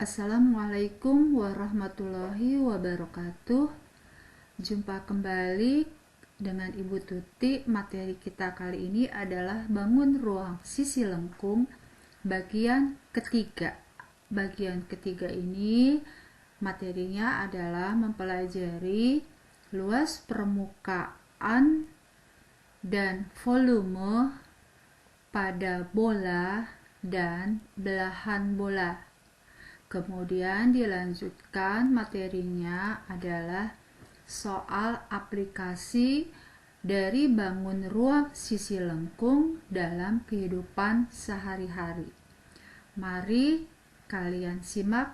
Assalamualaikum warahmatullahi wabarakatuh. Jumpa kembali dengan Ibu Tuti. Materi kita kali ini adalah bangun ruang sisi lengkung bagian ketiga. Bagian ketiga ini materinya adalah mempelajari luas permukaan dan volume pada bola dan belahan bola. Kemudian dilanjutkan materinya adalah soal aplikasi dari bangun ruang sisi lengkung dalam kehidupan sehari-hari. Mari kalian simak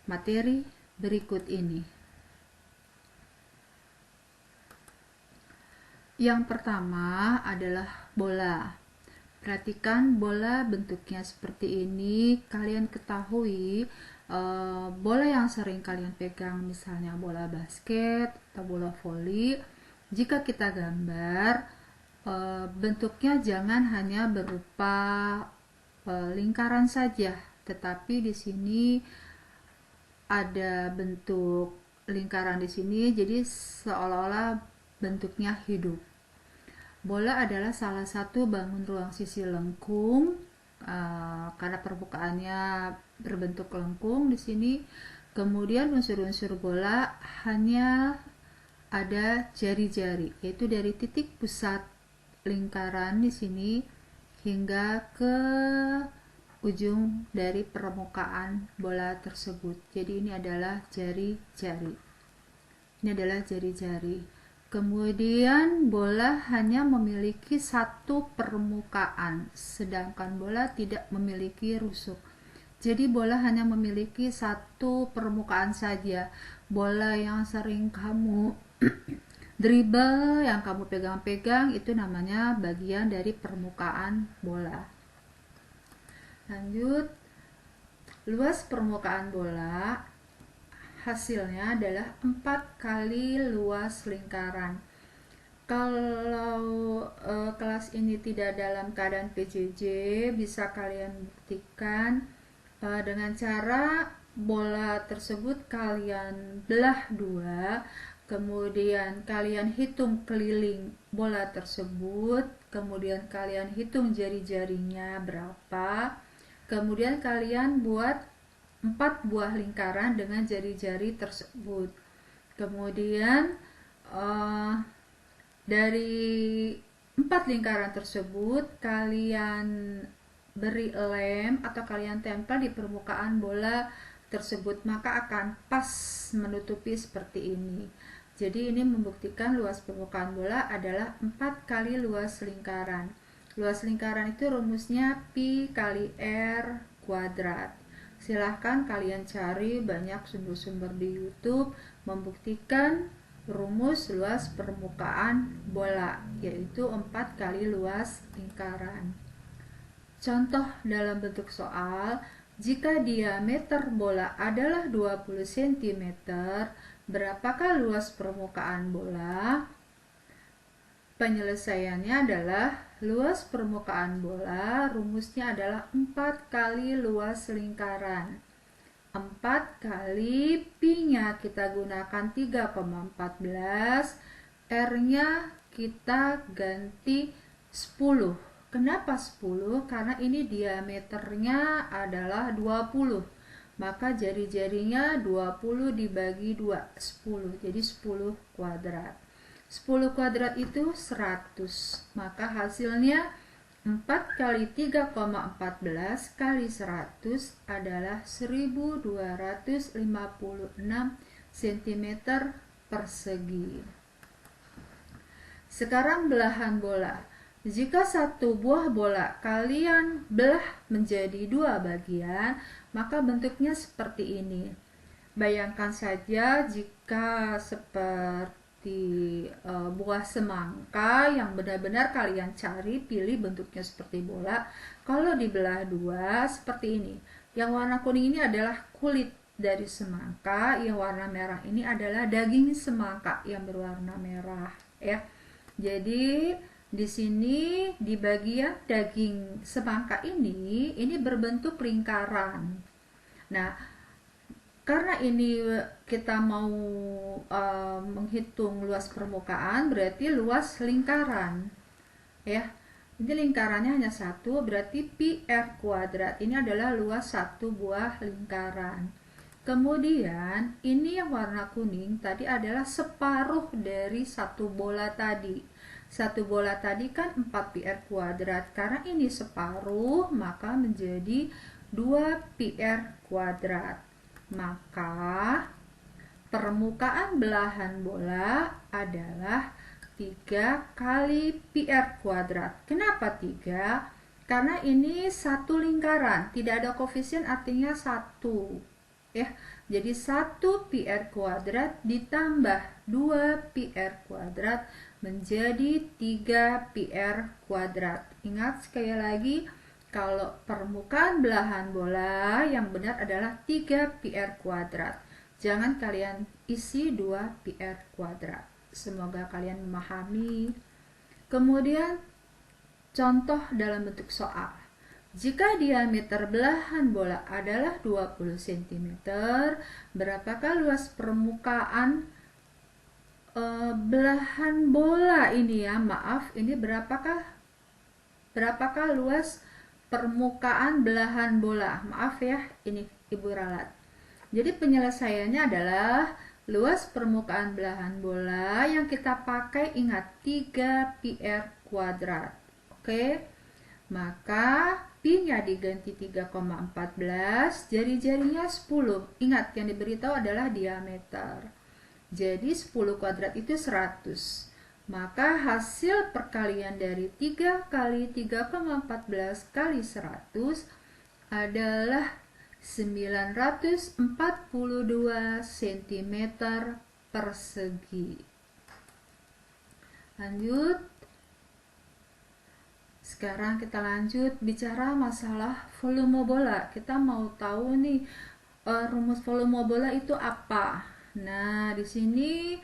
materi berikut ini. Yang pertama adalah bola. Perhatikan bola bentuknya seperti ini. Kalian ketahui bola yang sering kalian pegang, misalnya bola basket atau bola voli. Jika kita gambar, bentuknya jangan hanya berupa lingkaran saja, tetapi di sini ada bentuk lingkaran di sini, jadi seolah-olah bentuknya hidup. Bola adalah salah satu bangun ruang sisi lengkung karena permukaannya berbentuk lengkung di sini. Kemudian unsur-unsur bola hanya ada jari-jari, yaitu dari titik pusat lingkaran di sini hingga ke ujung dari permukaan bola tersebut. Jadi ini adalah jari-jari. Ini adalah jari-jari. Kemudian bola hanya memiliki satu permukaan, sedangkan bola tidak memiliki rusuk. Jadi bola hanya memiliki satu permukaan saja. Bola yang sering kamu dribble, yang kamu pegang-pegang, itu namanya bagian dari permukaan bola. Lanjut, luas permukaan bola hasilnya adalah 4 kali luas lingkaran. Kalau kelas ini tidak dalam keadaan PJJ, bisa kalian buktikan dengan cara bola tersebut kalian belah dua, kemudian kalian hitung keliling bola tersebut, kemudian kalian hitung jari-jarinya berapa, kemudian kalian buat 4 buah lingkaran dengan jari-jari tersebut. Kemudian dari 4 lingkaran tersebut kalian beri lem atau kalian tempel di permukaan bola tersebut, maka akan pas menutupi seperti ini. Jadi ini membuktikan luas permukaan bola adalah 4 kali luas lingkaran. Luas lingkaran itu rumusnya pi kali r kuadrat. Silahkan kalian cari banyak sumber-sumber di YouTube membuktikan rumus luas permukaan bola, yaitu 4 kali luas lingkaran. Contoh dalam bentuk soal, jika diameter bola adalah 20 cm, berapakah luas permukaan bola? Penyelesaiannya adalah luas permukaan bola, rumusnya adalah 4 kali luas lingkaran. 4 kali pi-nya kita gunakan 3,14, R-nya kita ganti 10. Kenapa 10? Karena ini diameternya adalah 20. Maka jari-jarinya 20 dibagi 2, 10. Jadi 10 kuadrat. 10 kuadrat itu 100, maka hasilnya 4 kali 3,14 kali 100 adalah 1256 cm persegi. Sekarang belahan bola. Jika satu buah bola kalian belah menjadi 2 bagian, maka bentuknya seperti ini. Bayangkan saja jika seperti buah semangka yang benar-benar kalian cari, pilih bentuknya seperti bola. Kalau dibelah 2 seperti ini, yang warna kuning ini adalah kulit dari semangka, yang warna merah ini adalah daging semangka yang berwarna merah, ya. Jadi di sini di bagian daging semangka ini berbentuk lingkaran. Nah, karena ini kita mau menghitung luas permukaan, berarti luas lingkaran, ya. Jadi lingkarannya hanya satu, berarti pi r kuadrat ini adalah luas satu buah lingkaran. Kemudian ini yang warna kuning tadi adalah separuh dari satu bola tadi. Satu bola tadi kan 4 pi r kuadrat. Karena ini separuh, maka menjadi 2 pi r kuadrat. Maka permukaan belahan bola adalah 3 kali pi r kuadrat. Kenapa 3? Karena ini satu lingkaran, tidak ada koefisien artinya 1. Ya, jadi 1 pi r kuadrat ditambah 2 pi r kuadrat menjadi 3 pi r kuadrat. Ingat sekali lagi, kalau permukaan belahan bola yang benar adalah 3 pi r kuadrat. Jangan kalian isi 2 pi r kuadrat. Semoga kalian memahami. Kemudian contoh dalam bentuk soal. Jika diameter belahan bola adalah 20 cm, berapakah luas permukaan belahan bola ini ya? Maaf, ini berapakah luas permukaan belahan bola? Maaf ya, ini Ibu ralat. Jadi penyelesaiannya adalah luas permukaan belahan bola yang kita pakai, ingat, 3 pi r kuadrat. Oke. Maka pi-nya diganti 3,14, jari-jarinya 10. Ingat, yang diberitahu adalah diameter. Jadi 10 kuadrat itu 100. Maka hasil perkalian dari 3 kali 3,14 kali 100 adalah 942 cm persegi. Lanjut. Sekarang kita lanjut bicara masalah volume bola. Kita mau tahu nih rumus volume bola itu apa. Nah, di sini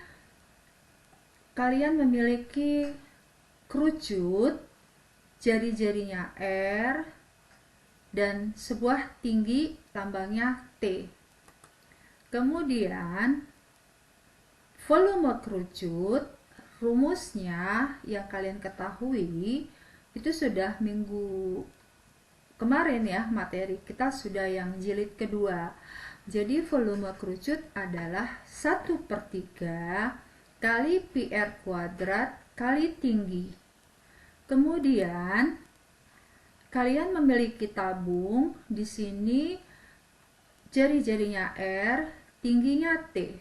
kalian memiliki kerucut, jari-jarinya R dan sebuah tinggi lambangnya T. Kemudian volume kerucut, rumusnya yang kalian ketahui itu sudah minggu kemarin ya, materi kita sudah yang jilid kedua. Jadi volume kerucut adalah 1/3 kali pi r kuadrat kali tinggi. Kemudian kalian memiliki tabung, di sini jari-jarinya R, tingginya T.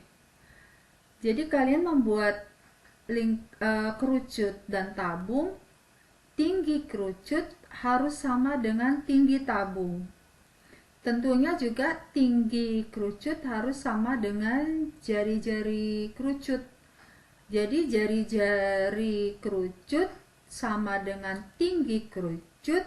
Jadi kalian membuat kerucut dan tabung, tinggi kerucut harus sama dengan tinggi tabung. Tentunya juga tinggi kerucut harus sama dengan jari-jari kerucut. Jadi jari-jari kerucut sama dengan tinggi kerucut,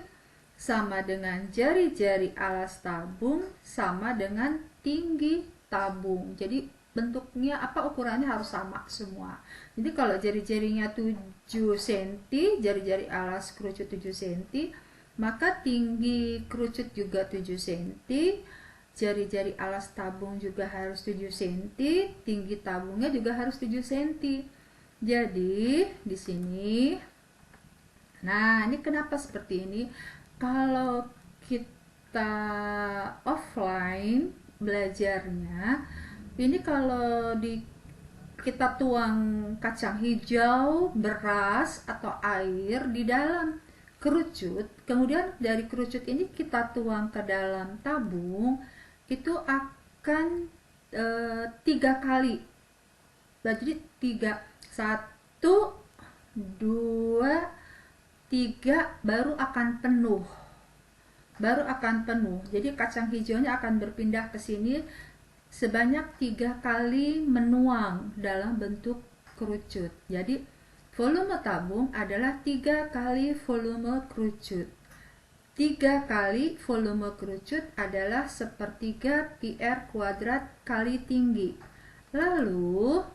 sama dengan jari-jari alas tabung, sama dengan tinggi tabung. Jadi bentuknya ukurannya harus sama semua. Jadi kalau jari-jarinya 7 cm, jari-jari alas kerucut 7 cm, maka tinggi kerucut juga 7 cm, jari-jari alas tabung juga harus 7 cm, tinggi tabungnya juga harus 7 cm. Jadi di sini, nah ini kenapa seperti ini? Kalau kita offline belajarnya, ini kalau kita tuang kacang hijau, beras, atau air di dalam kerucut, kemudian dari kerucut ini kita tuang ke dalam tabung, itu akan 3 kali. Jadi 3, 1, 2, 3 baru akan penuh. Jadi kacang hijaunya akan berpindah ke sini sebanyak 3 kali menuang dalam bentuk kerucut. Jadi volume tabung adalah 3 kali volume kerucut. 3 kali volume kerucut adalah 1/3 pi r kuadrat kali tinggi. Lalu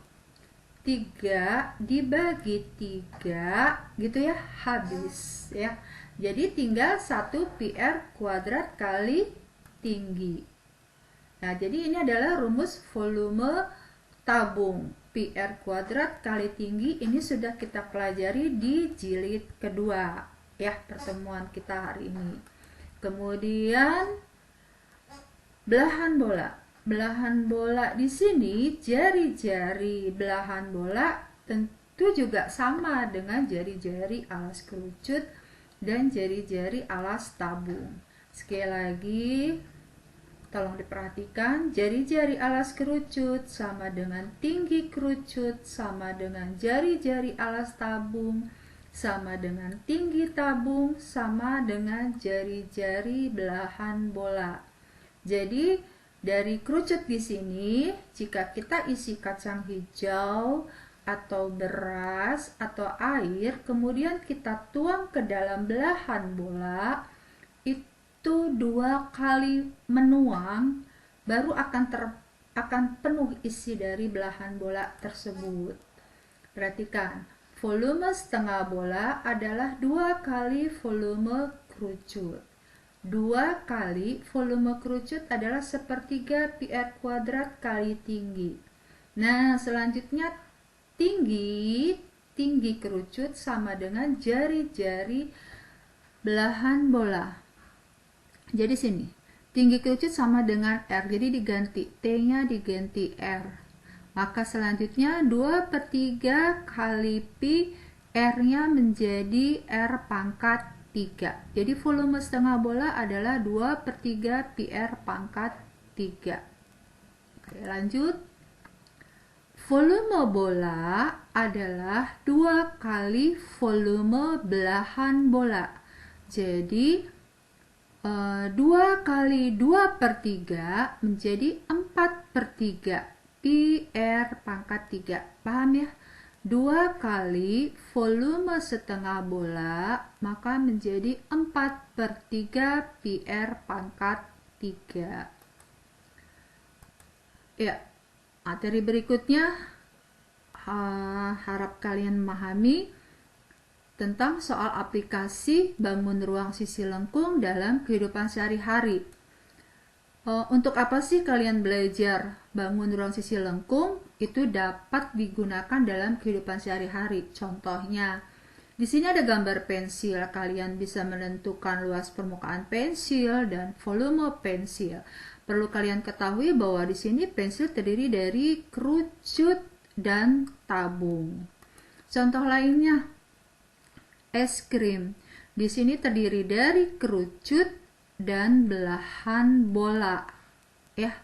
3 dibagi 3 gitu ya, habis ya. Jadi tinggal 1 pi r kuadrat kali tinggi. Nah, jadi ini adalah rumus volume tabung. PR kuadrat kali tinggi ini sudah kita pelajari di jilid kedua ya, pertemuan kita hari ini. Kemudian belahan bola. Belahan bola di sini, jari-jari belahan bola tentu juga sama dengan jari-jari alas kerucut dan jari-jari alas tabung. Sekali lagi, tolong diperhatikan, jari-jari alas kerucut sama dengan tinggi kerucut, sama dengan jari-jari alas tabung, sama dengan tinggi tabung, sama dengan jari-jari belahan bola. Jadi dari kerucut di sini, jika kita isi kacang hijau atau beras atau air, kemudian kita tuang ke dalam belahan bola, itu 2 kali menuang baru akan penuh isi dari belahan bola tersebut. Perhatikan, volume setengah bola adalah 2 kali volume kerucut. 2 kali volume kerucut adalah sepertiga PR kuadrat kali tinggi. Nah, selanjutnya tinggi kerucut sama dengan jari-jari belahan bola. Jadi sini, tinggi kerucut sama dengan R, jadi diganti, T-nya diganti R. Maka selanjutnya 2/3 kali Pi, R-nya menjadi R pangkat 3. Jadi volume setengah bola adalah 2/3 PR pangkat 3. Oke, lanjut. Volume bola adalah 2 kali volume belahan bola. Jadi 2 kali 2/3 menjadi 4/3 PR pangkat 3. Paham ya? 2 kali volume setengah bola maka menjadi 4/3 PR pangkat 3. Ya, materi berikutnya harap kalian memahami tentang soal aplikasi bangun ruang sisi lengkung dalam kehidupan sehari-hari. Untuk apa sih kalian belajar bangun ruang sisi lengkung? Itu dapat digunakan dalam kehidupan sehari-hari. Contohnya, di sini ada gambar pensil. Kalian bisa menentukan luas permukaan pensil dan volume pensil. Perlu kalian ketahui bahwa di sini pensil terdiri dari kerucut dan tabung. Contoh lainnya, es krim. Di sini terdiri dari kerucut dan belahan bola. Ya.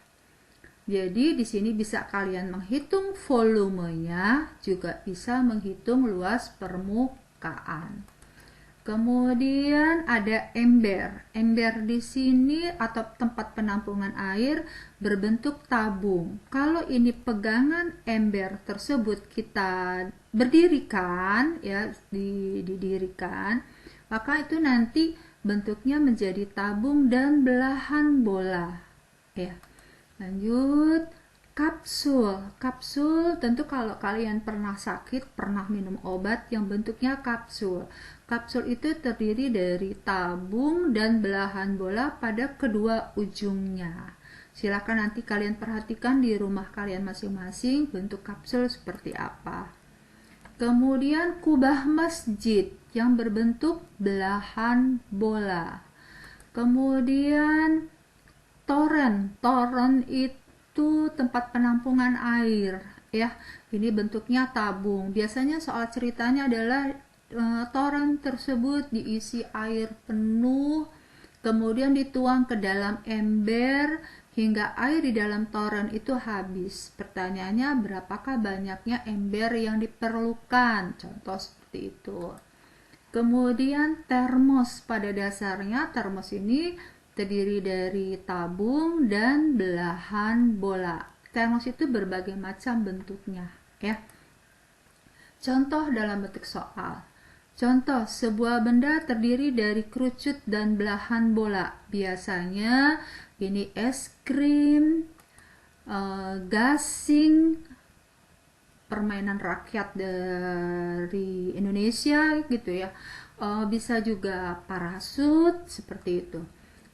Jadi di sini bisa kalian menghitung volumenya, juga bisa menghitung luas permukaan. Kemudian ada ember. Ember di sini atau tempat penampungan air berbentuk tabung. Kalau ini pegangan ember tersebut kita berdirikan, ya, didirikan, maka itu nanti bentuknya menjadi tabung dan belahan bola. Ya. Lanjut, kapsul. Kapsul tentu kalau kalian pernah sakit, pernah minum obat yang bentuknya kapsul. Kapsul itu terdiri dari tabung dan belahan bola pada kedua ujungnya. Silakan nanti kalian perhatikan di rumah kalian masing-masing bentuk kapsul seperti apa. Kemudian kubah masjid yang berbentuk belahan bola. Kemudian toren. Toren itu tempat penampungan air, ya. Ini bentuknya tabung. Biasanya soal ceritanya adalah toren tersebut diisi air penuh, kemudian dituang ke dalam ember hingga air di dalam toren itu habis. Pertanyaannya, berapakah banyaknya ember yang diperlukan? Contoh seperti itu. Kemudian termos. Pada dasarnya termos ini terdiri dari tabung dan belahan bola. Termos itu berbagai macam bentuknya, ya. Contoh dalam bentuk soal. Contoh, sebuah benda terdiri dari kerucut dan belahan bola. Biasanya ini es krim, gasing, permainan rakyat dari Indonesia gitu ya. Bisa juga parasut seperti itu.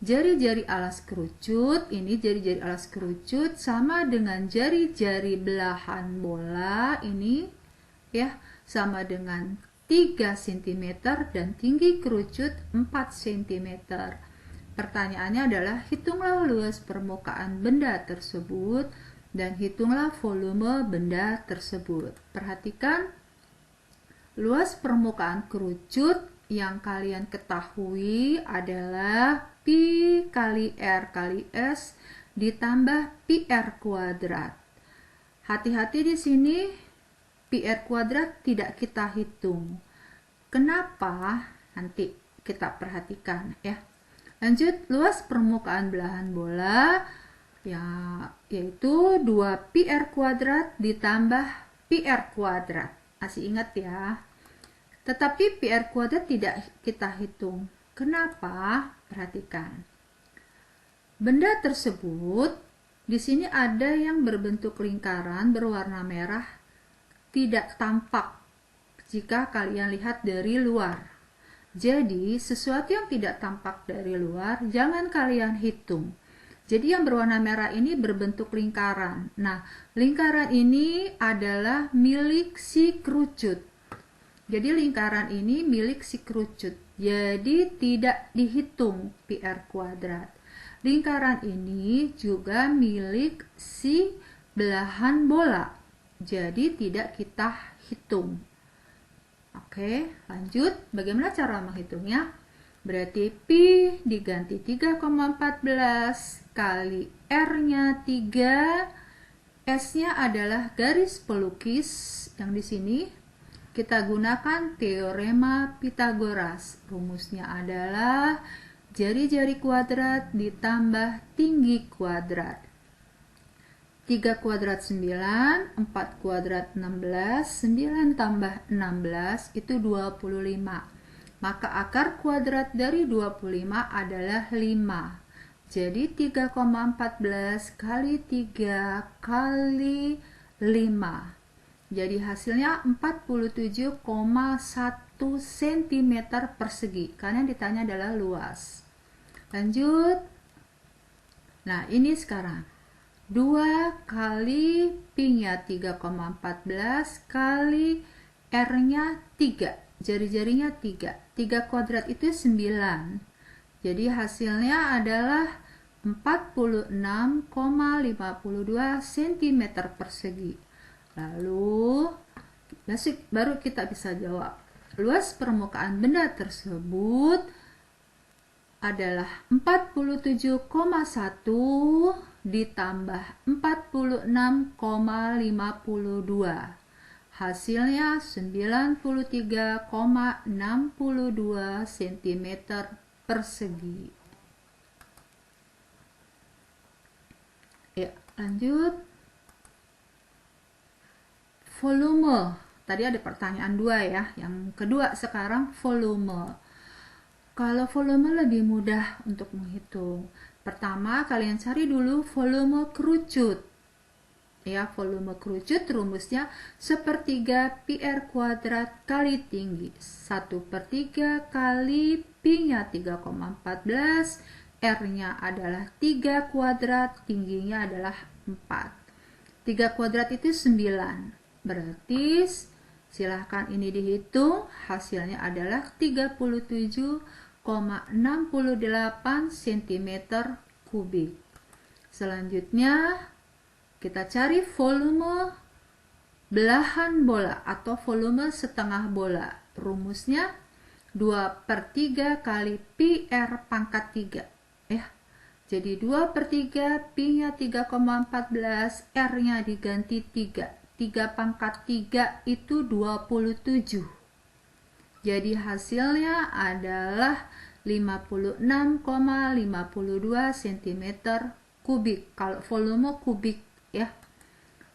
Jari-jari alas kerucut, ini jari-jari alas kerucut sama dengan jari-jari belahan bola ini ya, sama dengan 3 cm dan tinggi kerucut 4 cm. Pertanyaannya adalah hitunglah luas permukaan benda tersebut dan hitunglah volume benda tersebut. Perhatikan luas permukaan kerucut yang kalian ketahui adalah Pi kali R kali S ditambah Pi R kuadrat. Hati-hati di sini, Pi R kuadrat tidak kita hitung. Kenapa? Nanti kita perhatikan ya. Lanjut, luas permukaan belahan bola ya, yaitu 2 Pi R kuadrat ditambah Pi R kuadrat. Masih ingat ya. Tetapi Pi R kuadrat tidak kita hitung. Kenapa? Perhatikan. Benda tersebut di sini ada yang berbentuk lingkaran berwarna merah, tidak tampak jika kalian lihat dari luar. Jadi, sesuatu yang tidak tampak dari luar jangan kalian hitung. Jadi yang berwarna merah ini berbentuk lingkaran. Nah, lingkaran ini adalah milik si kerucut. Jadi lingkaran ini milik si kerucut. Jadi tidak dihitung Pi R kuadrat. Lingkaran ini juga milik si belahan bola. Jadi tidak kita hitung. Oke, lanjut. Bagaimana cara menghitungnya? Berarti Pi diganti 3,14 kali R-nya 3. S-nya adalah garis pelukis yang di sini. Kita gunakan teorema Pythagoras. Rumusnya adalah jari-jari kuadrat ditambah tinggi kuadrat. 3 kuadrat 9, 4 kuadrat 16, 9 tambah 16 itu 25. Maka akar kuadrat dari 25 adalah 5. Jadi 3,14 kali 3 kali 5. Jadi hasilnya 47,1 cm persegi. Karena yang ditanya adalah luas. Lanjut. Nah, ini sekarang. 2 kali Pi-nya 3,14 kali R-nya 3. Jari-jarinya 3. 3 kuadrat itu 9. Jadi hasilnya adalah 46,52 cm persegi. Lalu baru kita bisa jawab. Luas permukaan benda tersebut adalah 47,1 ditambah 46,52. Hasilnya 93,62 cm persegi. Ya, lanjut. Volume. Tadi ada pertanyaan 2 ya. Yang kedua sekarang volume. Kalau volume lebih mudah untuk menghitung. Pertama, kalian cari dulu volume kerucut. Ya, volume kerucut rumusnya 1/3 Pi R kuadrat kali tinggi. 1/3 kali Pi-nya 3,14, R-nya adalah 3 kuadrat, tingginya adalah 4. 3 kuadrat itu 9. Berarti silahkan ini dihitung, hasilnya adalah 37,68 cm kubik. Selanjutnya kita cari volume belahan bola atau volume setengah bola. Rumusnya 2/3 kali Pi R pangkat 3. Jadi 2/3 Pi-nya 3,14, R-nya diganti 3. 3 pangkat 3 itu 27. Jadi hasilnya adalah 56,52 cm kubik. Kalau volume kubik ya.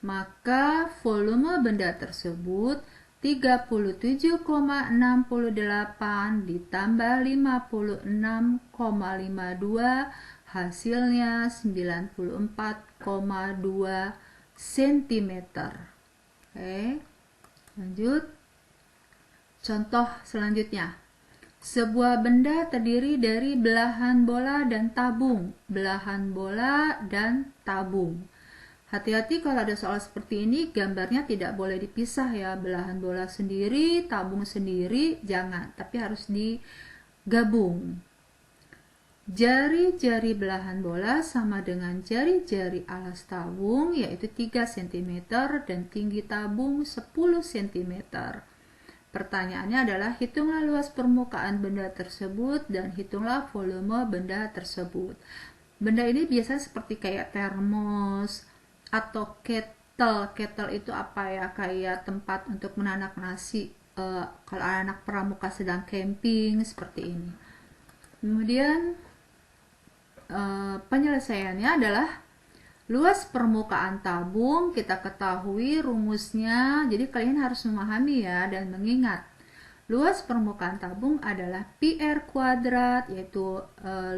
Maka volume benda tersebut 37,68 ditambah 56,52, hasilnya 94,2 cm. Oke, lanjut. Contoh selanjutnya. Sebuah benda terdiri dari belahan bola dan tabung. Belahan bola dan tabung. Hati-hati kalau ada soal seperti ini, gambarnya tidak boleh dipisah ya. Belahan bola sendiri, tabung sendiri, jangan. Tapi harus digabung. Jari-jari belahan bola sama dengan jari-jari alas tabung, yaitu 3 cm dan tinggi tabung 10 cm. Pertanyaannya adalah hitunglah luas permukaan benda tersebut dan hitunglah volume benda tersebut. Benda ini biasanya seperti kayak termos atau kettle. Kettle itu apa ya? Kayak tempat untuk menanak nasi. Kalau anak pramuka sedang camping seperti ini. Kemudian penyelesaiannya adalah luas permukaan tabung. Kita ketahui rumusnya, jadi kalian harus memahami ya dan mengingat. Luas permukaan tabung adalah PR kuadrat, yaitu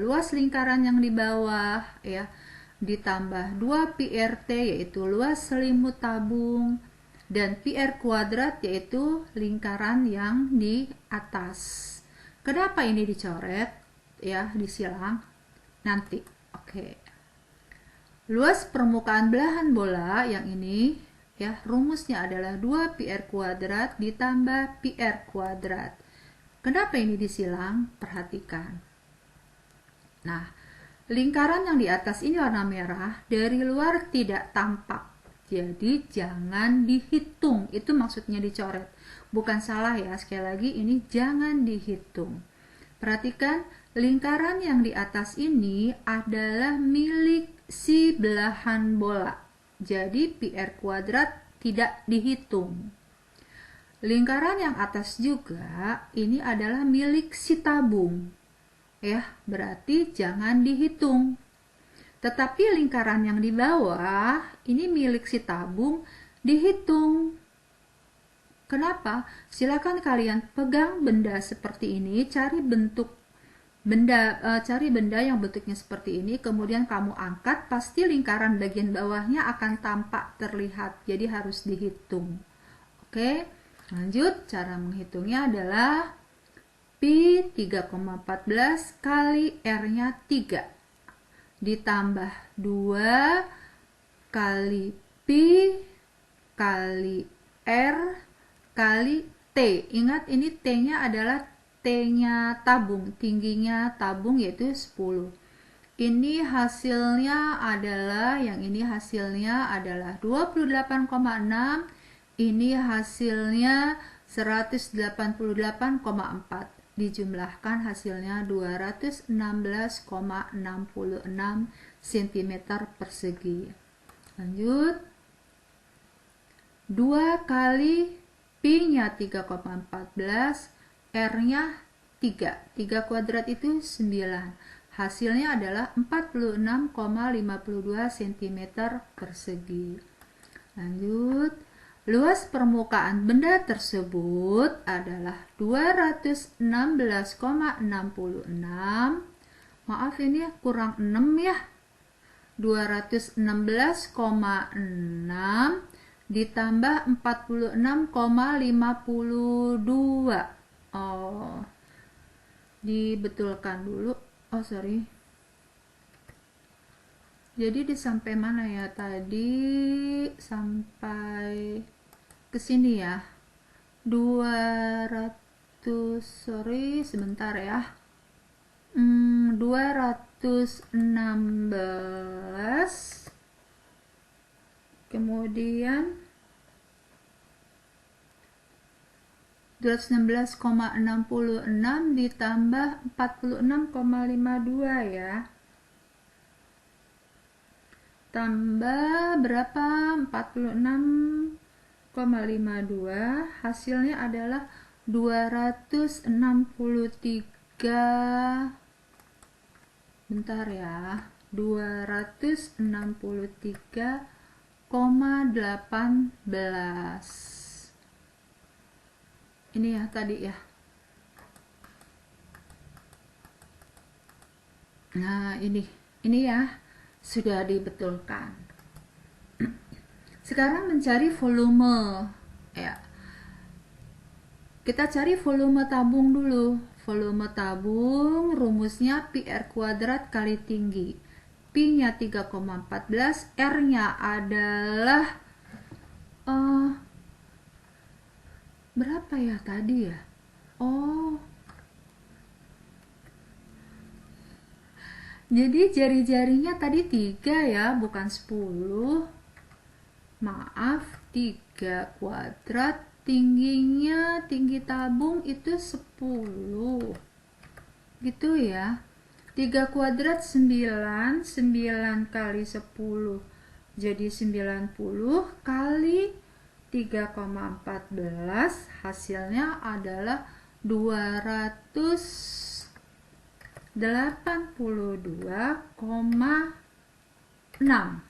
luas lingkaran yang di bawah ya, ditambah 2 PRT yaitu luas selimut tabung, dan PR kuadrat yaitu lingkaran yang di atas. Kenapa ini dicoret ya, disilang nanti? Oke. Luas permukaan belahan bola yang ini ya, rumusnya adalah 2 PR kuadrat ditambah PR kuadrat. Kenapa ini disilang? Perhatikan. Nah, lingkaran yang di atas ini warna merah, dari luar tidak tampak. Jadi jangan dihitung. Itu maksudnya dicoret. Bukan salah ya, sekali lagi ini jangan dihitung. Perhatikan, lingkaran yang di atas ini adalah milik si belahan bola. Jadi PR kuadrat tidak dihitung. Lingkaran yang atas juga ini adalah milik si tabung. Ya, berarti jangan dihitung. Tetapi lingkaran yang di bawah ini milik si tabung, dihitung. Kenapa? Silakan kalian pegang benda seperti ini, cari benda yang bentuknya seperti ini, kemudian kamu angkat, pasti lingkaran bagian bawahnya akan tampak terlihat. Jadi harus dihitung. Oke, lanjut. Cara menghitungnya adalah Pi 3,14 kali R-nya 3 ditambah 2 kali Pi kali R kali T. Ingat, ini T-nya adalah T-nya tabung, tingginya tabung yaitu 10. Ini hasilnya adalah, yang ini hasilnya adalah 28,6, ini hasilnya 188,4. Dijumlahkan hasilnya 216,66 cm persegi. Lanjut. 2 kali Pi-nya 3,14, R-nya 3. 3 kuadrat itu 9. Hasilnya adalah 46,52 cm persegi. Lanjut. Luas permukaan benda tersebut adalah 216,66. Maaf, ini kurang 6 ya. 216,6 ditambah 46,52. Oh, dibetulkan dulu. Oh, sorry. Jadi sampai mana ya tadi? Sampai ke sini ya. 200, sorry, sebentar ya. 216, kemudian 216,66 ditambah 46,52 ya. Tambah berapa? 46,52. Hasilnya adalah 263. Bentar ya. 263,18. Ini ya tadi ya. Nah, ini ya sudah dibetulkan. Sekarang mencari volume ya. Kita cari volume tabung dulu. volume tabung, rumusnya PR kuadrat kali tinggi. Pi-nya 3,14, R-nya adalah berapa ya tadi ya? Oh, jadi jari-jarinya tadi 3 ya, bukan 10. Maaf, 3 kuadrat, tingginya, tinggi tabung itu 10. Gitu ya. 3 kuadrat 9, 9 kali 10. Jadi 90 kali 3,14, hasilnya adalah 282,6.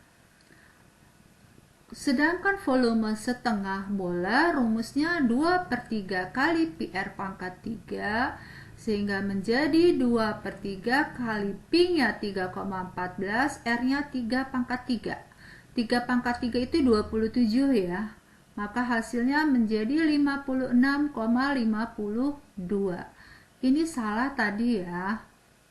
Sedangkan volume setengah bola rumusnya 2/3 kali PR pangkat 3, sehingga menjadi 2/3 kali Pi-nya 3,14, R-nya 3 pangkat 3. 3 pangkat 3 itu 27 ya. Maka hasilnya menjadi 56,52. Ini salah tadi ya.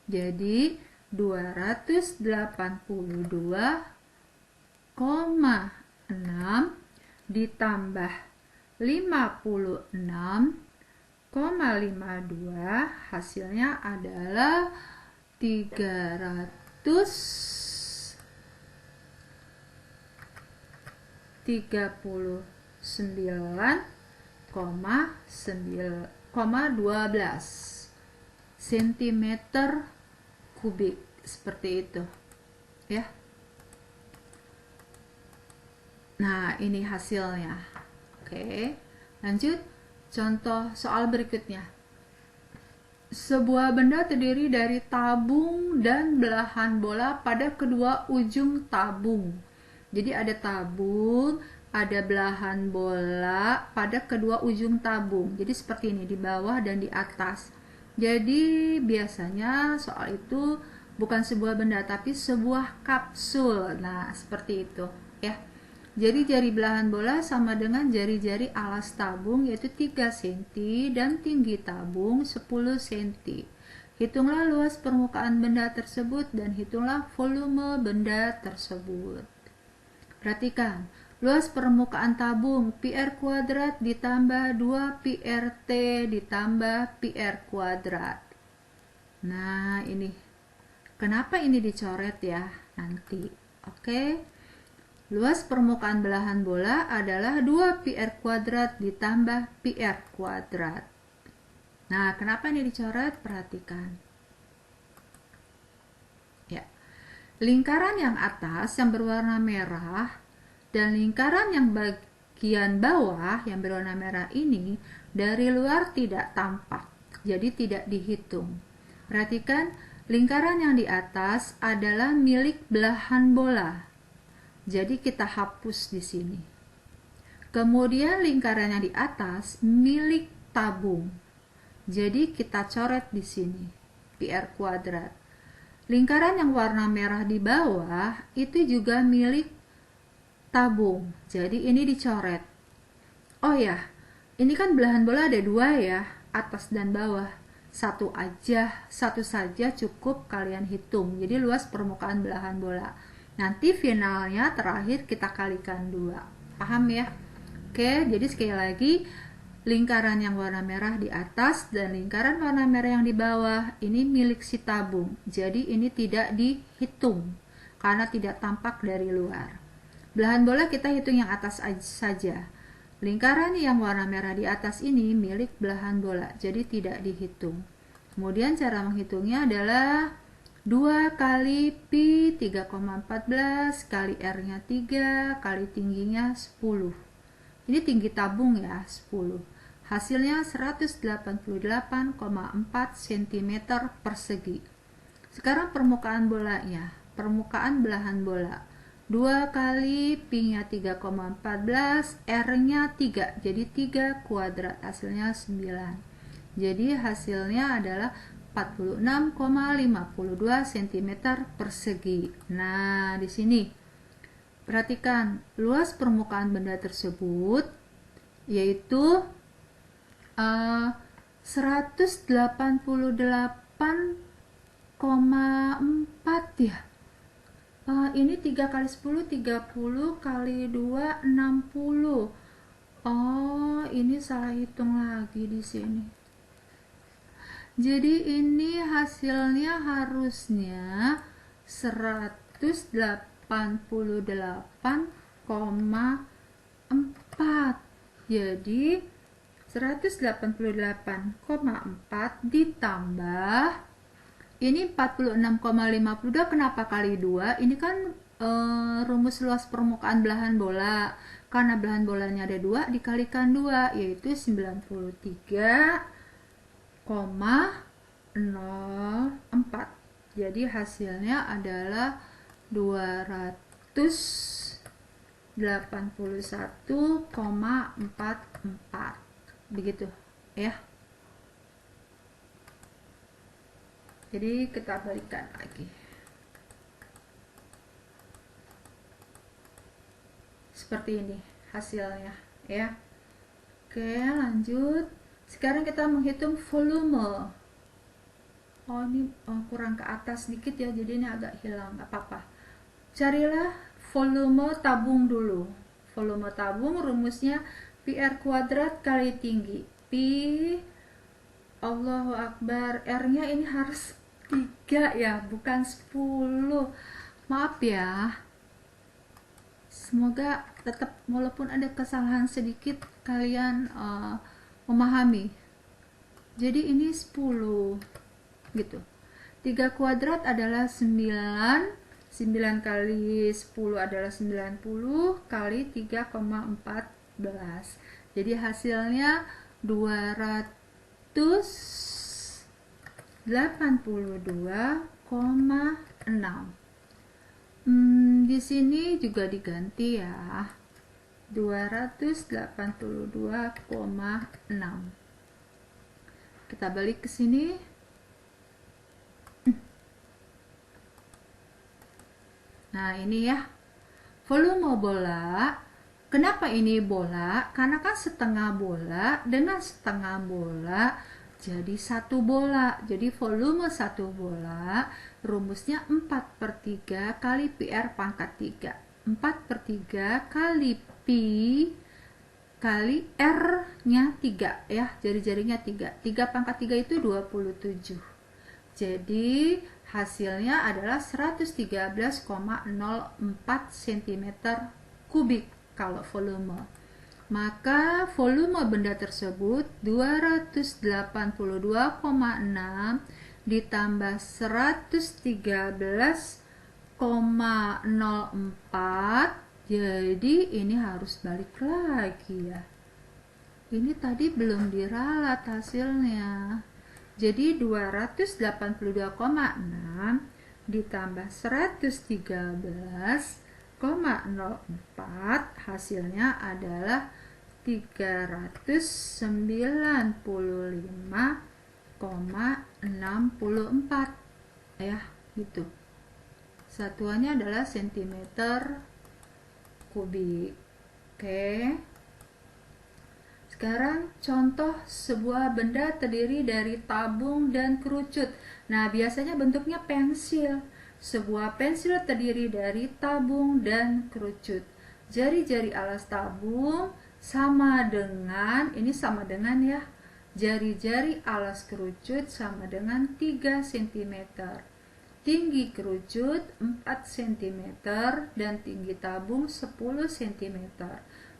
Jadi 282,6 ditambah 56,52, hasilnya adalah 339,12 cm kubik, seperti itu ya. Nah, ini hasilnya. Oke, lanjut contoh soal berikutnya. Sebuah benda terdiri dari tabung dan belahan bola pada kedua ujung tabung. Jadi ada tabung, ada belahan bola pada kedua ujung tabung. Jadi seperti ini, di bawah dan di atas. Jadi biasanya soal itu bukan sebuah benda tapi sebuah kapsul. Nah, seperti itu ya. Jadi jari belahan bola sama dengan jari-jari alas tabung, yaitu 3 cm, dan tinggi tabung 10 cm. Hitunglah luas permukaan benda tersebut dan hitunglah volume benda tersebut. Perhatikan, luas permukaan tabung PR kuadrat ditambah 2 PRT ditambah PR kuadrat. Nah, ini kenapa ini dicoret ya nanti. Oke. Luas permukaan belahan bola adalah 2 PR kuadrat ditambah PR kuadrat. Nah, kenapa ini dicoret? Perhatikan. Ya. Lingkaran yang atas yang berwarna merah dan lingkaran yang bagian bawah yang berwarna merah ini dari luar tidak tampak, jadi tidak dihitung. Perhatikan, lingkaran yang di atas adalah milik belahan bola. Jadi kita hapus di sini. Kemudian lingkaran yang di atas milik tabung. Jadi kita coret di sini. PR kuadrat. Lingkaran yang warna merah di bawah itu juga milik tabung. Jadi ini dicoret. Oh ya, ini kan belahan bola ada 2 ya, atas dan bawah. Satu saja cukup kalian hitung. Jadi luas permukaan belahan bola. Nanti finalnya terakhir kita kalikan 2. Paham ya? Oke, jadi sekali lagi, lingkaran yang warna merah di atas dan lingkaran warna merah yang di bawah ini milik si tabung. Jadi ini tidak dihitung karena tidak tampak dari luar. Belahan bola kita hitung yang atas saja. Lingkaran yang warna merah di atas ini milik belahan bola, jadi tidak dihitung. Kemudian cara menghitungnya adalah 2 kali Pi 3,14 kali R-nya 3 kali tingginya 10. Ini tinggi tabung ya, 10. Hasilnya 188,4 cm persegi. Sekarang permukaan bolanya, permukaan belahan bola. 2 kali Pi-nya 3,14, R-nya 3, jadi 3 kuadrat, hasilnya 9. Jadi hasilnya adalah 46,52 cm persegi. Nah, di sini perhatikan luas permukaan benda tersebut yaitu 188,4 ya. Ini 3 kali 10, 30 kali 2, 60. Oh, ini salah hitung lagi di sini. Jadi ini hasilnya harusnya 188,4. Jadi 188,4 ditambah ini 46,52. Kenapa kali 2? Ini kan rumus luas permukaan belahan bola. Karena belahan bolanya ada 2, dikalikan 2, yaitu 93,04. Jadi hasilnya adalah 281,44. Begitu ya. Jadi kita balikan lagi. Seperti ini hasilnya ya. Oke, lanjut. Sekarang kita menghitung volume. Oh, ini kurang ke atas sedikit ya, jadi ini agak hilang, gak apa-apa. Carilah volume tabung dulu. Volume tabung rumusnya PR kuadrat kali tinggi. Pi, Allahu Akbar, R-nya ini harus 3 ya, bukan 10. Maaf ya. Semoga tetap walaupun ada kesalahan sedikit kalian memahami. Jadi ini 10 gitu. 3 kuadrat adalah 9. 9 kali 10 adalah 90 kali 3,14. Jadi hasilnya 282,6. Di sini juga diganti ya. 282,6. Kita balik ke sini. Nah, ini ya. Volume bola. Kenapa ini bola? Karena kan setengah bola dengan setengah bola jadi satu bola. Jadi volume satu bola rumusnya 4/3 kali PR pangkat 3. 4/3 kali Pi kali R-nya 3 ya. Jari-jarinya 3. 3/3 itu 27. Jadi hasilnya adalah 113,04 cm kubik kalau volume. Maka volume benda tersebut 282,6 ditambah 113,04. Jadi ini harus balik lagi ya. Ini tadi belum diralat hasilnya. Jadi 282,6 ditambah 113,04 hasilnya adalah 395,64 ya, gitu. Satuannya adalah sentimeter kubik. Oke. Sekarang contoh sebuah benda terdiri dari tabung dan kerucut. Nah, biasanya bentuknya pensil. Sebuah pensil terdiri dari tabung dan kerucut. Jari-jari alas tabung sama dengan, ini sama dengan ya, jari-jari alas kerucut sama dengan 3 cm. Tinggi kerucut 4 cm dan tinggi tabung 10 cm.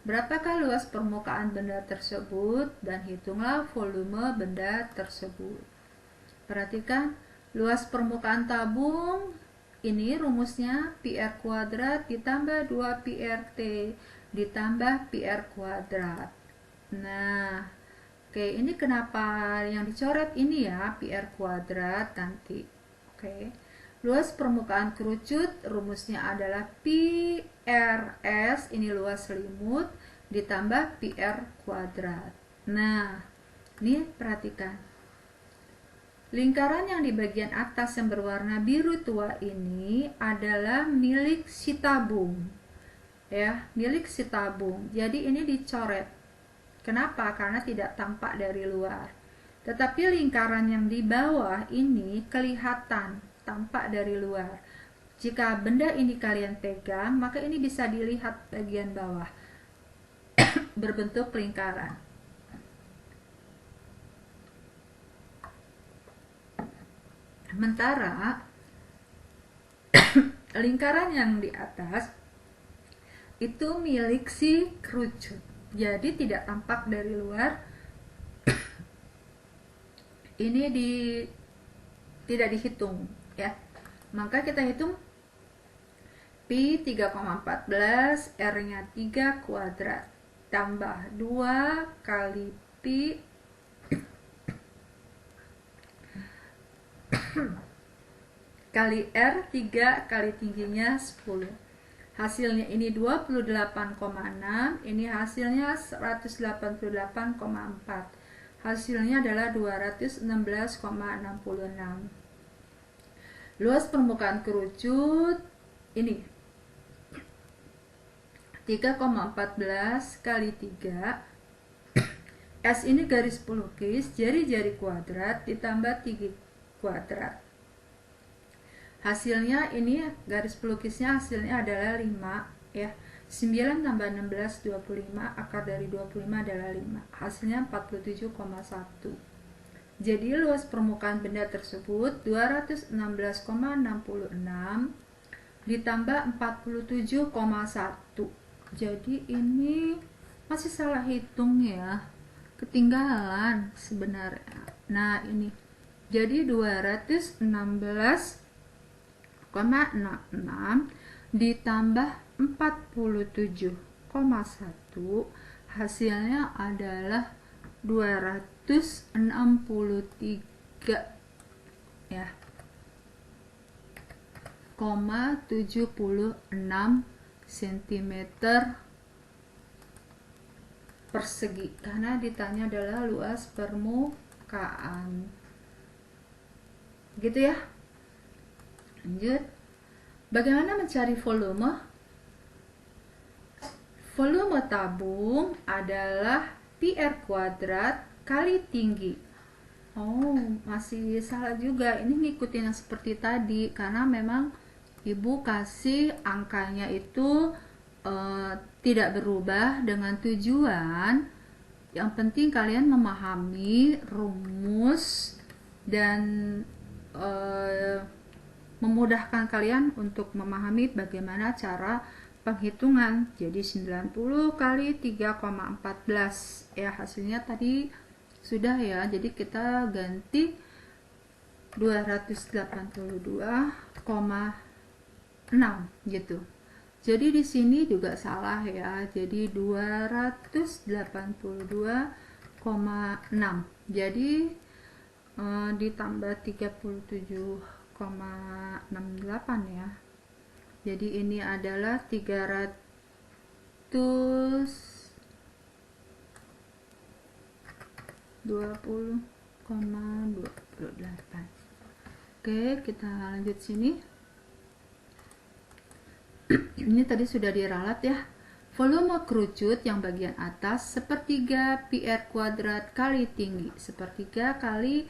Berapakah luas permukaan benda tersebut dan hitunglah volume benda tersebut. Perhatikan, luas permukaan tabung ini rumusnya PR kuadrat ditambah 2PRT ditambah PR kuadrat. Nah, oke, ini kenapa yang dicoret ini ya, PR kuadrat nanti. Oke. Luas permukaan kerucut rumusnya adalah PRS, ini luas selimut, ditambah PR kuadrat. Nah, ini perhatikan. Lingkaran yang di bagian atas yang berwarna biru tua ini adalah milik si tabung. Ya, milik si tabung. Jadi ini dicoret. Kenapa? Karena tidak tampak dari luar. Tetapi lingkaran yang di bawah ini kelihatan, tampak dari luar. Jika benda ini kalian pegang, maka ini bisa dilihat bagian bawah, berbentuk lingkaran. Sementara lingkaran yang di atas itu milik si kerucut, jadi tidak tampak dari luar. Ini tidak dihitung ya, maka kita hitung Pi 3,14 R nya 3 kuadrat tambah 2 kali Pi kali R, 3 kali tingginya 10. Hasilnya ini 28,6, ini hasilnya 188,4. Hasilnya adalah 216,66. Luas permukaan kerucut ini 3,14 kali 3. S ini garis pelukis, jari-jari kuadrat ditambah 3 kuadrat. Hasilnya ini garis pelukisnya hasilnya adalah 5 ya. 9 tambah 16 25, akar dari 25 adalah 5. Hasilnya 47,1. Jadi luas permukaan benda tersebut 216,66 ditambah 47,1. Jadi ini masih salah hitung ya. Ketinggalan sebenarnya. Nah, ini. Jadi 216,66 ditambah 47,1, hasilnya adalah 263 ya, 76 cm persegi, karena ditanya adalah luas permukaan gitu ya. Lanjut, bagaimana mencari volume? Volume tabung adalah PR kuadrat kali tinggi. Oh, masih salah juga. Ini ngikutin yang seperti tadi, karena memang ibu kasih angkanya itu tidak berubah dengan tujuan. Yang penting kalian memahami rumus dan memudahkan kalian untuk memahami bagaimana cara penghitungan. Jadi 90 kali 3,14 ya, hasilnya tadi sudah ya. Jadi kita ganti 282,6 gitu. Jadi di sini juga salah ya. Jadi 282,6. Jadi ditambah 37,68 ya. Jadi ini adalah 320,28. Oke, kita lanjut sini. Ini tadi sudah diralat ya. Volume kerucut yang bagian atas sepertiga PR kuadrat kali tinggi, sepertiga kali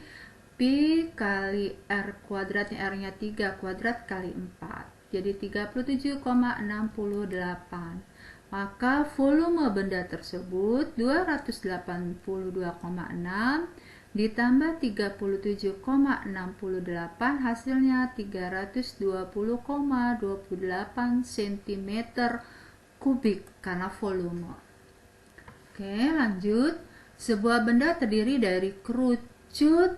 Pi kali R kuadratnya, R nya 3 kuadrat kali 4, jadi 37,68. Maka volume benda tersebut 282,6 ditambah 37,68, hasilnya 320,28 cm kubik karena volume. Oke, lanjut. Sebuah benda terdiri dari kerucut,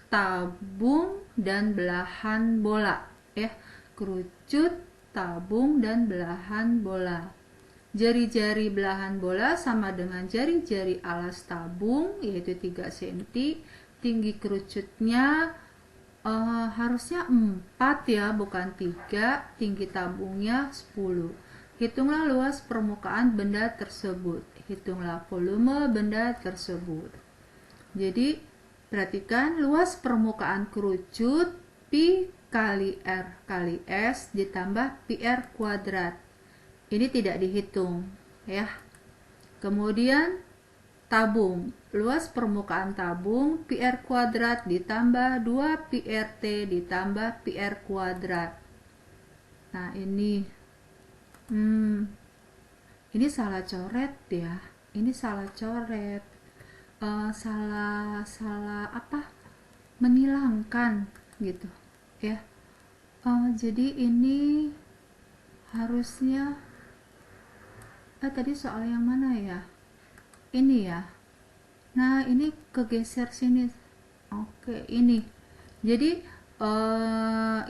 tabung, dan belahan bola ya. Kerucut, tabung, dan belahan bola. Jari-jari belahan bola sama dengan jari-jari alas tabung, yaitu 3 cm. Tinggi kerucutnya harusnya 4 ya, bukan 3. Tinggi tabungnya 10. Hitunglah luas permukaan benda tersebut. Hitunglah volume benda tersebut. Jadi perhatikan, luas permukaan kerucut Pi kali R kali S ditambah PR kuadrat. Ini tidak dihitung ya. Kemudian tabung. Luas permukaan tabung PR kuadrat ditambah 2 PRT ditambah PR kuadrat. Nah, ini ini salah coret ya. Ini salah coret. Salah apa? Menilangkan gitu ya. Jadi ini harusnya tadi soal yang mana ya? Ini ya. Nah, ini kegeser sini. Oke, ini. Jadi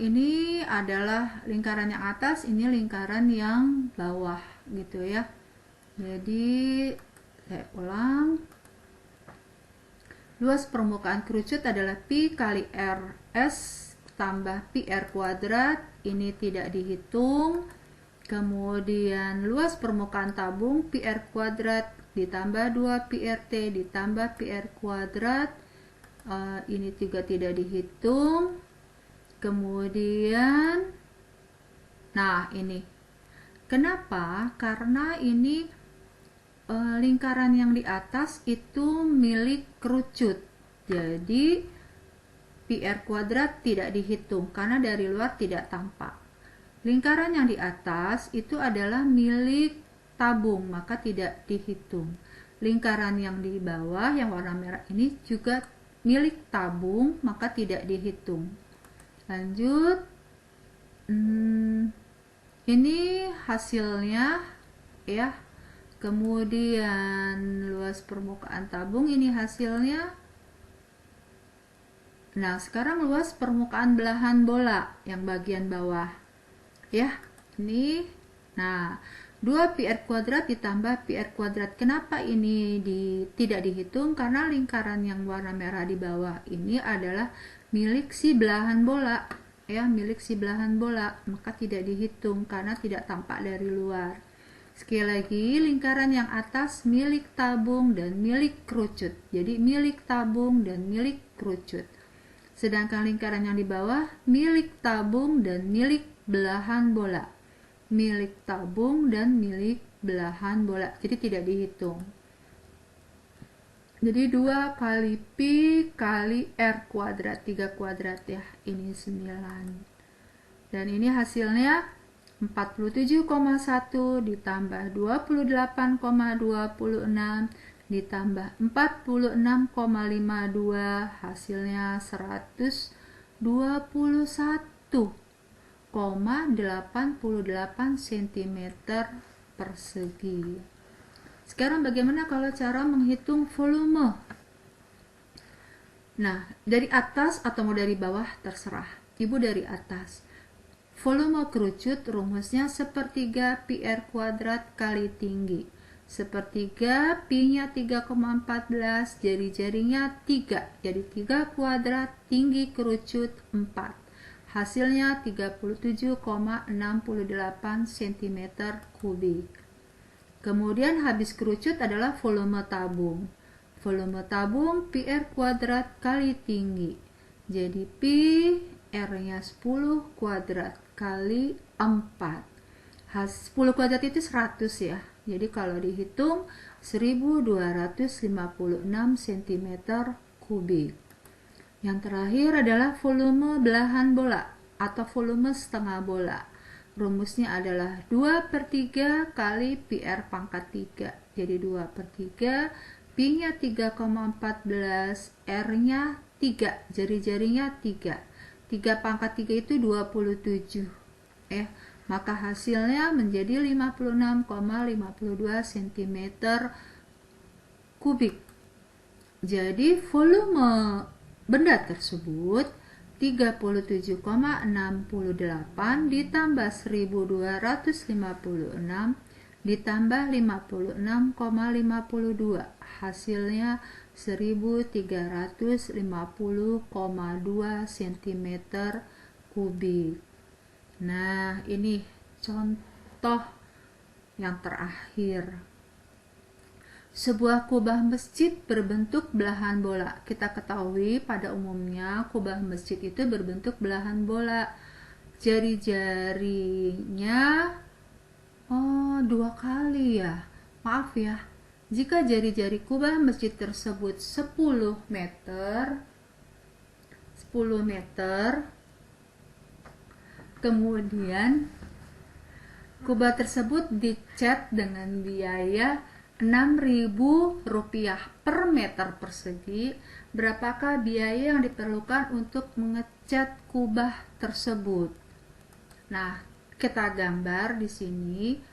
ini adalah lingkaran yang atas, ini lingkaran yang bawah gitu ya. Jadi saya ulang. Luas permukaan kerucut adalah Pi kali RS tambah PR kuadrat. Ini tidak dihitung. Kemudian luas permukaan tabung PR kuadrat ditambah 2 PRT ditambah PR kuadrat. Ini juga tidak dihitung. Kemudian nah, ini kenapa? Karena ini lingkaran yang di atas itu milik kerucut, jadi PR kuadrat tidak dihitung karena dari luar tidak tampak. Lingkaran yang di atas itu adalah milik tabung, maka tidak dihitung. Lingkaran yang di bawah yang warna merah ini juga milik tabung, maka tidak dihitung. Lanjut, ini hasilnya ya. Kemudian luas permukaan tabung, ini hasilnya. Nah, sekarang luas permukaan belahan bola yang bagian bawah ya. Ini nah, 2 PR kuadrat ditambah PR kuadrat. Kenapa ini tidak dihitung? Karena lingkaran yang warna merah di bawah ini adalah milik si belahan bola ya, milik si belahan bola, maka tidak dihitung karena tidak tampak dari luar. Sekali lagi, lingkaran yang atas milik tabung dan milik kerucut. Jadi milik tabung dan milik kerucut. Sedangkan lingkaran yang di bawah milik tabung dan milik belahan bola. Milik tabung dan milik belahan bola. Jadi tidak dihitung. Jadi 2 kali Pi kali R kuadrat, 3 kuadrat ya. Ini 9. Dan ini hasilnya 47,1 ditambah 28,26 ditambah 46,52 hasilnya 121,88 cm persegi. Sekarang bagaimana kalau cara menghitung volume? Nah, dari atas atau mau dari bawah terserah. Ibu dari atas. Volume kerucut rumusnya sepertiga PR kuadrat kali tinggi. Sepertiga Pi-nya 3,14, jari-jarinya 3. Jadi 3 kuadrat, tinggi kerucut 4. Hasilnya 37,68 cm kubik. Kemudian habis kerucut adalah volume tabung. Volume tabung PR kuadrat kali tinggi. Jadi Pi R-nya 10 kuadrat kali 4. 10 kuadrat itu 100 ya. Jadi kalau dihitung 1256 cm kubik. Yang terakhir adalah volume belahan bola atau volume setengah bola. Rumusnya adalah 2/3 kali PR pangkat 3. Jadi 2/3, Pi-nya 3,14, R-nya 3, jari-jarinya 3. 3 pangkat 3 itu 27 ya. Maka hasilnya menjadi 56,52 cm kubik. Jadi volume benda tersebut 37,68 ditambah 1256 ditambah 56,52 hasilnya 1350,2 cm kubik. Nah, ini contoh yang terakhir. Sebuah kubah masjid berbentuk belahan bola. Kita ketahui pada umumnya kubah masjid itu berbentuk belahan bola. Jari-jarinya 2 kali ya. Maaf ya. Jika jari-jari kubah masjid tersebut 10 meter, kemudian kubah tersebut dicat dengan biaya Rp6.000 per meter persegi. Berapakah biaya yang diperlukan untuk mengecat kubah tersebut? Nah, kita gambar di sini.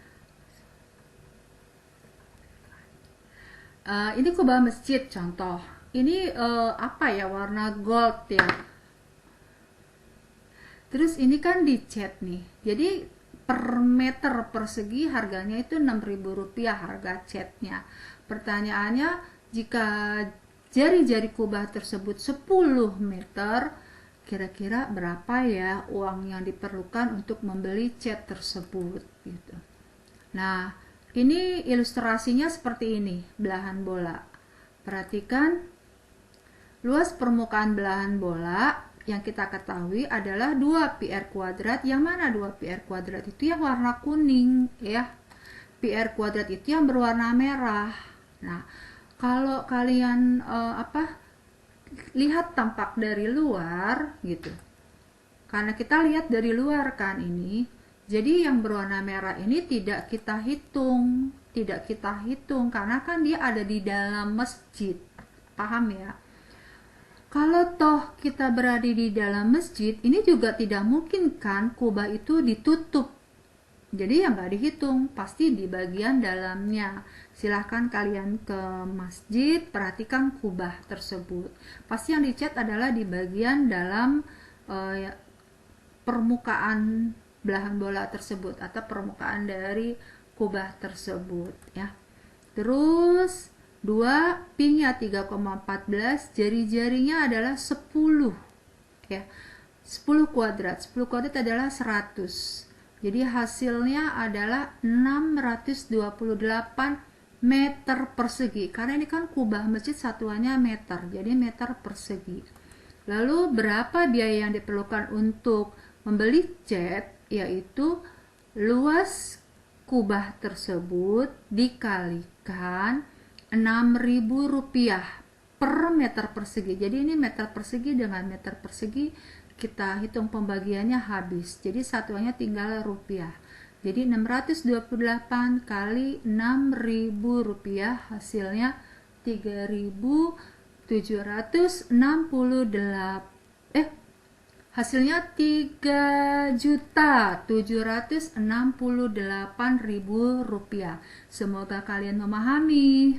Ini kubah masjid contoh. Ini apa ya, warna gold ya. Terus ini kan dicat nih. Jadi per meter persegi harganya itu Rp6.000 harga catnya. Pertanyaannya, jika jari-jari kubah tersebut 10 meter, kira-kira berapa ya uang yang diperlukan untuk membeli cat tersebut gitu. Nah, ini ilustrasinya seperti ini, belahan bola. Perhatikan, luas permukaan belahan bola yang kita ketahui adalah 2πr kuadrat. Yang mana 2πr kuadrat itu yang warna kuning ya. PR kuadrat itu yang berwarna merah. Nah, kalau kalian lihat tampak dari luar gitu. Karena kita lihat dari luar kan ini. Jadi yang berwarna merah ini tidak kita hitung karena kan dia ada di dalam masjid. Paham ya? Kalau toh kita berada di dalam masjid, ini juga tidak mungkin kan kubah itu ditutup. Jadi ya nggak dihitung, pasti di bagian dalamnya. Silahkan kalian ke masjid, perhatikan kubah tersebut. Pasti yang dicat adalah di bagian dalam permukaan belahan bola tersebut atau permukaan dari kubah tersebut ya. Terus 2 pi-nya 3,14, jari-jarinya adalah 10 ya. 10 kuadrat adalah 100. Jadi hasilnya adalah 628 meter persegi. Karena ini kan kubah masjid satuannya meter, jadi meter persegi. Lalu berapa biaya yang diperlukan untuk membeli cat? Yaitu luas kubah tersebut dikalikan Rp6.000 per meter persegi. Jadi ini meter persegi dengan meter persegi, kita hitung pembagiannya habis. Jadi satuannya tinggal rupiah. Jadi 628 kali Rp6.000 hasilnya 3.768. Hasilnya 3.768.000 rupiah. Semoga kalian memahami.